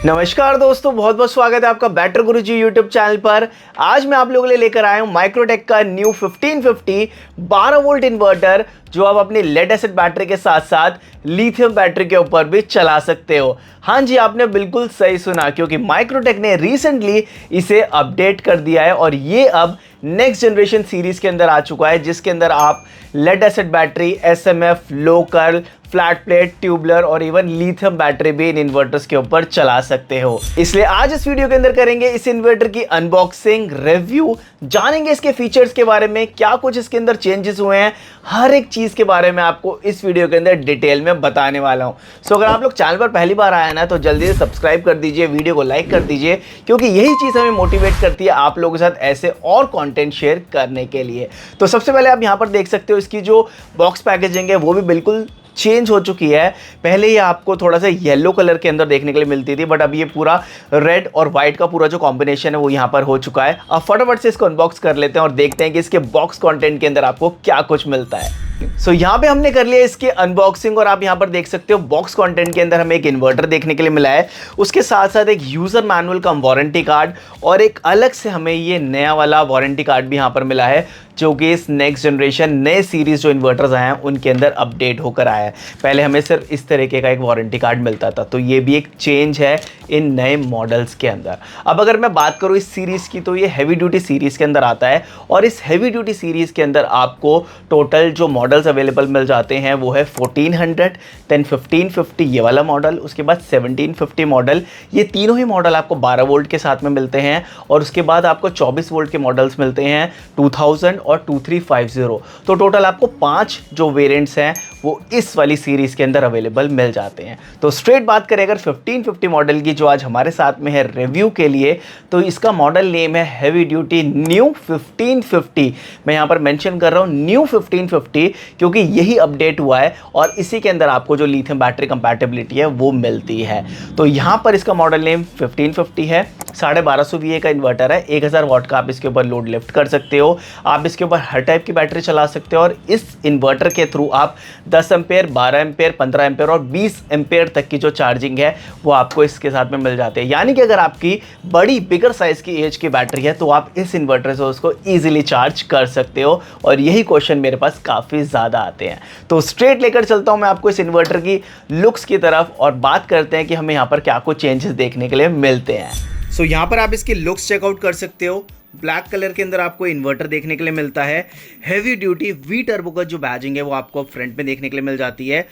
नमस्कार दोस्तों, बहुत बहुत स्वागत है आपका बैटर गुरुजी यूट्यूब चैनल पर। आज मैं आप लोगों के लिए लेकर आया हूं माइक्रोटेक का न्यू 1550 12 वोल्ट इन्वर्टर, जो आप अपनी लेड एसिड बैटरी के साथ साथ लिथियम बैटरी के ऊपर भी चला सकते हो। हाँ जी, आपने बिल्कुल सही सुना, क्योंकि माइक्रोटेक ने रिसेंटली इसे अपडेट कर दिया है और ये अब नेक्स्ट जनरेशन सीरीज के अंदर आ चुका है, जिसके अंदर आप lead acid battery, SMF, local, flat plate, tubular और इवन लिथियम बैटरी भी इन इन्वर्टर्स के ऊपर चला सकते हो। इसलिए आज इस वीडियो के अंदर करेंगे इस इन्वर्टर की अनबॉक्सिंग, रिव्यू, जानेंगे इसके फीचर्स के बारे में, क्या कुछ इसके अंदर चेंजेस हुए हैं, हर एक चीज के बारे में आपको इस वीडियो के अंदर डिटेल में बताने वाला हूं। सो अगर आप लोग चैनल पर पहली बार आए ना, तो जल्दी से सब्सक्राइब कर दीजिए, वीडियो को लाइक कर दीजिए, क्योंकि यही चीज हमें मोटिवेट करती है आप लोगों के साथ ऐसे और कंटेंट शेयर करने के लिए। तो सबसे पहले आप यहां पर देख सकते हो, इसकी जो बॉक्स पैकेजिंग है वो भी बिल्कुल चेंज हो चुकी है। पहले ये आपको थोड़ा सा येलो कलर के अंदर देखने के लिए मिलती थी, बट अब ये पूरा रेड और व्हाइट का पूरा जो कॉम्बिनेशन है वो यहाँ पर हो चुका है। अब फटाफट से इसको अनबॉक्स कर लेते हैं और देखते हैं कि इसके बॉक्स कंटेंट के अंदर आपको क्या कुछ मिलता है। सो यहाँ पे हमने कर लिया इसकी अनबॉक्सिंग और आप यहाँ पर देख सकते हो बॉक्स कंटेंट के अंदर हमें एक इन्वर्टर देखने के लिए मिला है, उसके साथ साथ एक यूजर मैनुअल का वारंटी कार्ड और एक अलग से हमें ये नया वाला वारंटी कार्ड भी यहाँ पर मिला है, जो कि इस नेक्स्ट जनरेशन नए सीरीज जो इन्वर्टर्स आए हैं उनके अंदर अपडेट होकर आया है। पहले हमें सिर्फ इस तरीके का एक वारंटी कार्ड मिलता था, तो ये भी एक चेंज है इन नए मॉडल्स के अंदर। अब अगर मैं बात करूँ इस सीरीज़ की, तो ये हैवी ड्यूटी सीरीज़ के अंदर आता है और इस हैवी ड्यूटी सीरीज़ के अंदर आपको टोटल जो मॉडल्स अवेलेबल मिल जाते हैं वो है 1400, देन 1550 ये वाला मॉडल, उसके बाद 1750 मॉडल। ये तीनों ही मॉडल आपको 12 वोल्ट के साथ में मिलते हैं और उसके बाद आपको 24 वोल्ट के मॉडल्स मिलते हैं 2000 और 2350। तो टोटल आपको 5 जो वेरिएंट्स हैं वो इस वाली सीरीज के अंदर अवेलेबल मिल जाते हैं। तो स्ट्रेट बात करें अगर 1550 मॉडल की, जो आज हमारे साथ में है रिव्यू के लिए, तो इसका मॉडल नेम है हैवी ड्यूटी न्यू 1550। मैं यहाँ पर मेंशन कर रहा हूँ न्यू 1550, क्योंकि यही अपडेट हुआ है और इसी के अंदर आपको जो लिथियम बैटरी कंपैटिबिलिटी है वो मिलती है। तो यहाँ पर इसका मॉडल नेम 1550 है। 1250 VA का इन्वर्टर है, 1000 वाट का आप इसके ऊपर लोड लिफ्ट कर सकते हो। आप इसके ऊपर हर टाइप की बैटरी चला सकते हो और इस इन्वर्टर के थ्रू आप 10 एम्पेयर, 12 एम्पेयर, 15 एम्पेयर और 20 एम्पेयर तक की जो चार्जिंग है वो आपको इसके साथ में मिल जाते हैं। यानी कि अगर आपकी बड़ी बिगर साइज की एज की बैटरी है तो आप इस इन्वर्टर से उसको ईजिली चार्ज कर सकते हो, और यही क्वेश्चन मेरे पास काफ़ी ज़्यादा आते हैं। तो स्ट्रेट लेकर चलता हूँ मैं आपको इस इन्वर्टर की लुक्स की तरफ और बात करते हैं कि हमें यहाँ पर क्या कुछ चेंजेस देखने के लिए मिलते हैं। सो यहाँ पर आप इसकी लुक्स चेकआउट कर सकते हो। ब्लैक कलर के अंदर आपको इन्वर्टर देखने के लिए मिलता है। हैवी ड्यूटी वी टर्बो का जो बैजिंग है वो आपको फ्रंट में देखने के लिए मिल जाती है।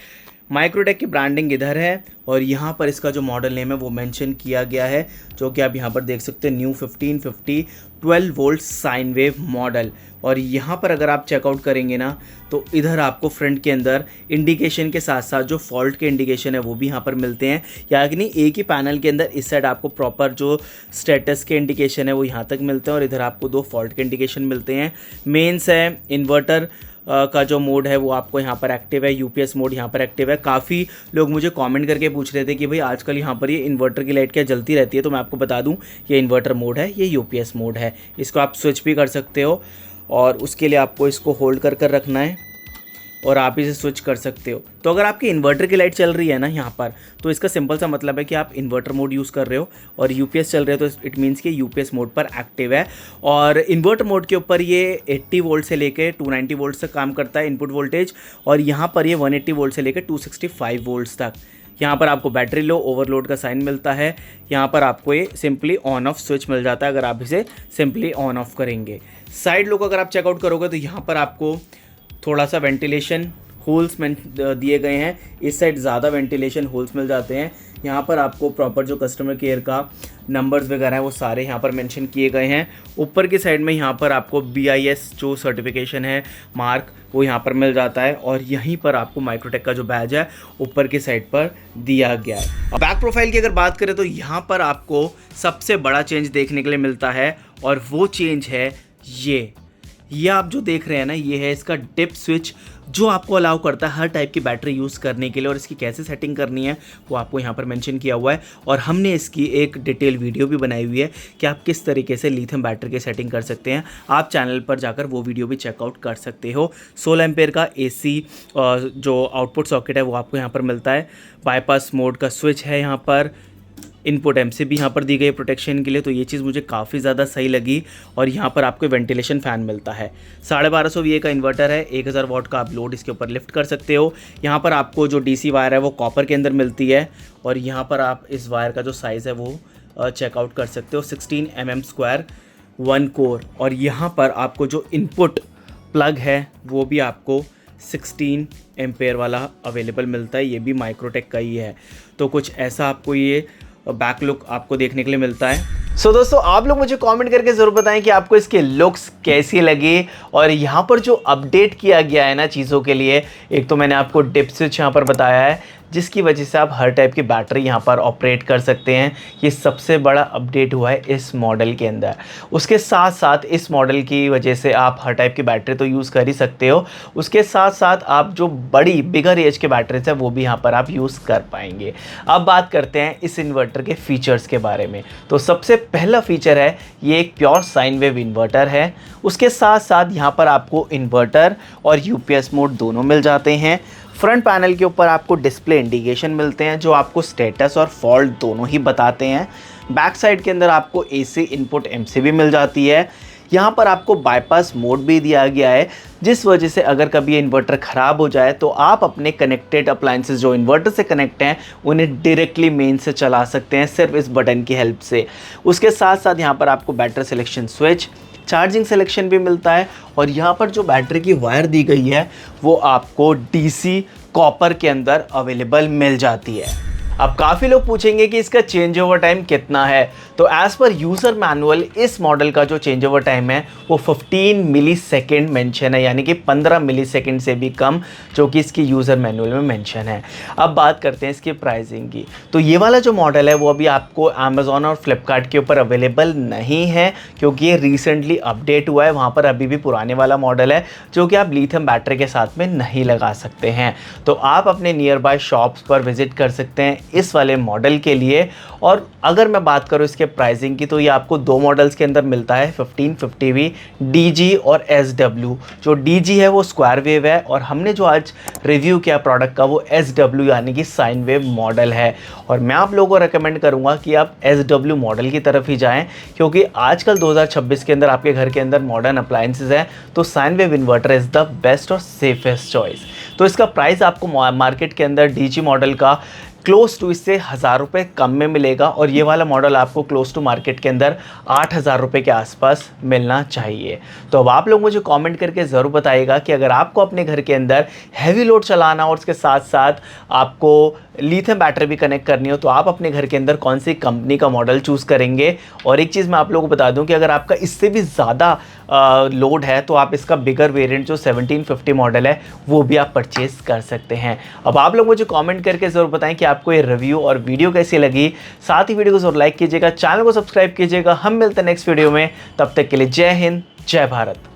माइक्रोटेक की ब्रांडिंग इधर है और यहाँ पर इसका जो मॉडल नेम है वो मेंशन किया गया है, जो कि आप यहाँ पर देख सकते हैं new 1550 12 volt sine wave model. और यहाँ पर अगर आप चेकआउट करेंगे ना, तो इधर आपको फ्रंट के अंदर इंडिकेशन के साथ साथ जो फॉल्ट के इंडिकेशन है वो भी यहाँ पर मिलते हैं। यानी एक ही पैनल के अंदर इस साइड आपको प्रॉपर जो स्टेटस के इंडिकेशन है वो यहाँ तक मिलते हैं और इधर आपको 2 फॉल्ट के इंडिकेशन मिलते हैं। मेंस है, इन्वर्टर का जो मोड है वो आपको यहाँ पर एक्टिव है, यूपीएस मोड यहाँ पर एक्टिव है। काफ़ी लोग मुझे कमेंट करके पूछ रहे थे कि भाई आजकल यहाँ पर ये इन्वर्टर की लाइट क्या जलती रहती है, तो मैं आपको बता दूँ ये इन्वर्टर मोड है, ये यूपीएस मोड है। इसको आप स्विच भी कर सकते हो और उसके लिए आपको इसको होल्ड कर कर रखना है और आप इसे स्विच कर सकते हो। तो अगर आपकी इन्वर्टर की लाइट चल रही है ना यहाँ पर, तो इसका सिंपल सा मतलब है कि आप इन्वर्टर मोड यूज़ कर रहे हो और यूपीएस चल रहे हो, तो इट मीन्स कि यूपीएस मोड पर एक्टिव है। और इन्वर्टर मोड के ऊपर ये 80 वोल्ट से लेकर 290 वोल्ट तक काम करता है इनपुट वोल्टेज, और यहाँ पर ये 180 वोल्ट से लेकर 265 वोल्ट्स तक। यहाँ पर आपको बैटरी लो, ओवरलोड का साइन मिलता है। यहाँ पर आपको ये सिंपली ऑन ऑफ स्विच मिल जाता है अगर आप इसे सिंपली ऑन ऑफ करेंगे। साइड लो को अगर आप चेकआउट करोगे तो यहाँ पर आपको थोड़ा सा वेंटिलेशन होल्स में दिए गए हैं। इस साइड ज़्यादा वेंटिलेशन होल्स मिल जाते हैं। यहाँ पर आपको प्रॉपर जो कस्टमर केयर का नंबर्स वगैरह हैं वो सारे यहाँ पर मेंशन किए गए हैं। ऊपर की साइड में यहाँ पर आपको BIS जो सर्टिफिकेशन है मार्क वो यहाँ पर मिल जाता है और यहीं पर आपको माइक्रोटेक का जो बैज है ऊपर की साइड पर दिया गया है। बैक प्रोफाइल की अगर बात करें तो यहाँ पर आपको सबसे बड़ा चेंज देखने के लिए मिलता है और वो चेंज है ये आप जो देख रहे हैं ना, ये है इसका डिप स्विच, जो आपको अलाउ करता है हर टाइप की बैटरी यूज़ करने के लिए। और इसकी कैसे सेटिंग करनी है वो आपको यहाँ पर मेंशन किया हुआ है और हमने इसकी एक डिटेल वीडियो भी बनाई हुई है कि आप किस तरीके से लिथियम बैटरी की सेटिंग कर सकते हैं। आप चैनल पर जाकर वो वीडियो भी चेकआउट कर सकते हो। 16 एम्पेयर का AC जो आउटपुट सॉकेट है वो आपको यहाँ पर मिलता है। बाईपास मोड का स्विच है यहाँ पर, इनपुट MCB यहाँ पर दी गई प्रोटेक्शन के लिए, तो ये चीज़ मुझे काफ़ी ज़्यादा सही लगी। और यहाँ पर आपको वेंटिलेशन फ़ैन मिलता है। 1250 VA का इन्वर्टर है, 1000 वाट का आप लोड इसके ऊपर लिफ्ट कर सकते हो। यहाँ पर आपको जो DC वायर है वो कॉपर के अंदर मिलती है। और यहाँ पर आप इस वायर का जो साइज़ है वो चेकआउट कर सकते हो, 16 mm स्क्वायर 1 कोर। और यहाँ पर आपको जो इनपुट प्लग है वो भी आपको 16 एम्पेयर वाला अवेलेबल मिलता है, ये भी माइक्रोटेक का ही है। तो कुछ ऐसा आपको ये बैक लुक आपको देखने के लिए मिलता है। सो दोस्तों, आप लोग मुझे कमेंट करके ज़रूर बताएं कि आपको इसके लुक्स कैसी लगी। और यहाँ पर जो अपडेट किया गया है ना चीज़ों के लिए, एक तो मैंने आपको डिप स्विच यहाँ पर बताया है जिसकी वजह से आप हर टाइप की बैटरी यहाँ पर ऑपरेट कर सकते हैं। ये सबसे बड़ा अपडेट हुआ है इस मॉडल के अंदर। उसके साथ साथ इस मॉडल की वजह से आप हर टाइप की बैटरी तो यूज़ कर ही सकते हो, उसके साथ साथ आप जो बड़ी बिगर एज के बैटरीज है वो भी यहाँ पर आप यूज़ कर पाएंगे। अब बात करते हैं इस इन्वर्टर के फीचर्स के बारे में। तो सबसे पहला फीचर है ये एक प्योर साइन वेव इन्वर्टर है। उसके साथ साथ यहाँ पर आपको इन्वर्टर और UPS मोड दोनों मिल जाते हैं। फ्रंट पैनल के ऊपर आपको डिस्प्ले इंडिकेशन मिलते हैं जो आपको स्टेटस और फॉल्ट दोनों ही बताते हैं। बैक साइड के अंदर आपको AC इनपुट MCB मिल जाती है। यहाँ पर आपको बाईपास मोड भी दिया गया है, जिस वजह से अगर कभी इन्वर्टर ख़राब हो जाए तो आप अपने कनेक्टेड अप्लाइंसेस जो इन्वर्टर से कनेक्ट हैं उन्हें डायरेक्टली मेन से चला सकते हैं सिर्फ इस बटन की हेल्प से। उसके साथ साथ यहाँ पर आपको battery selection switch, charging selection भी मिलता है। और यहाँ पर जो बैटरी की वायर दी गई है वो आपको DC कॉपर के अंदर अवेलेबल मिल जाती है। अब काफ़ी लोग पूछेंगे कि इसका चेंज ओवर टाइम कितना है। तो एज़ पर यूज़र मैनुअल इस मॉडल का जो चेंज ओवर टाइम है वो 15 मिलीसेकंड मेंशन है, यानी कि 15 मिलीसेकंड से भी कम, जो कि इसकी यूज़र मैनुअल में मेंशन है। अब बात करते हैं इसकी प्राइसिंग की। तो ये वाला जो मॉडल है वो अभी आपको अमेज़ॉन और फ्लिपकार्ट के ऊपर अवेलेबल नहीं है, क्योंकि ये रिसेंटली अपडेट हुआ है। वहाँ पर अभी भी पुराने वाला मॉडल है जो कि आप लिथियम बैटरी के साथ में नहीं लगा सकते हैं। तो आप अपने नियर बाय शॉप्स पर विजिट कर सकते हैं इस वाले मॉडल के लिए। और अगर मैं बात करूं इसके प्राइसिंग की, तो ये आपको दो मॉडल्स के अंदर मिलता है, 1550V DG और SW। जो DG है वो स्क्वायर वेव है और हमने जो आज रिव्यू किया प्रोडक्ट का वो SW यानी कि साइन वेव मॉडल है। और मैं आप लोगों को रेकमेंड करूंगा कि आप SW मॉडल की तरफ ही जाएं, क्योंकि आजकल 2026 के अंदर आपके घर के अंदर मॉडर्न अप्लायंसेस हैं, तो sine wave inverter is the best और सेफेस्ट चॉइस। तो इसका प्राइस आपको मार्केट के अंदर DG मॉडल का क्लोज टू इससे 1000 रुपये कम में मिलेगा, और ये वाला मॉडल आपको क्लोज टू मार्केट के अंदर 8000 रुपये के आसपास मिलना चाहिए। तो अब आप लोग मुझे कमेंट करके ज़रूर बताइएगा कि अगर आपको अपने घर के अंदर हैवी लोड चलाना और उसके साथ साथ आपको लिथियम बैटरी भी कनेक्ट करनी हो, तो आप अपने घर के अंदर कौन सी कंपनी का मॉडल चूज़ करेंगे। और एक चीज़ मैं आप लोगों को बता दूं कि अगर आपका इससे भी ज़्यादा लोड है तो आप इसका बिगर वेरिएंट जो 1750 मॉडल है वो भी आप परचेज़ कर सकते हैं। अब आप लोग मुझे कमेंट करके ज़रूर बताएं कि आपको ये रिव्यू और वीडियो कैसी लगी। साथ ही वीडियो को ज़रूर लाइक कीजिएगा, चैनल को सब्सक्राइब कीजिएगा। हम मिलते हैं नेक्स्ट वीडियो में, तब तक के लिए जय हिंद, जय भारत।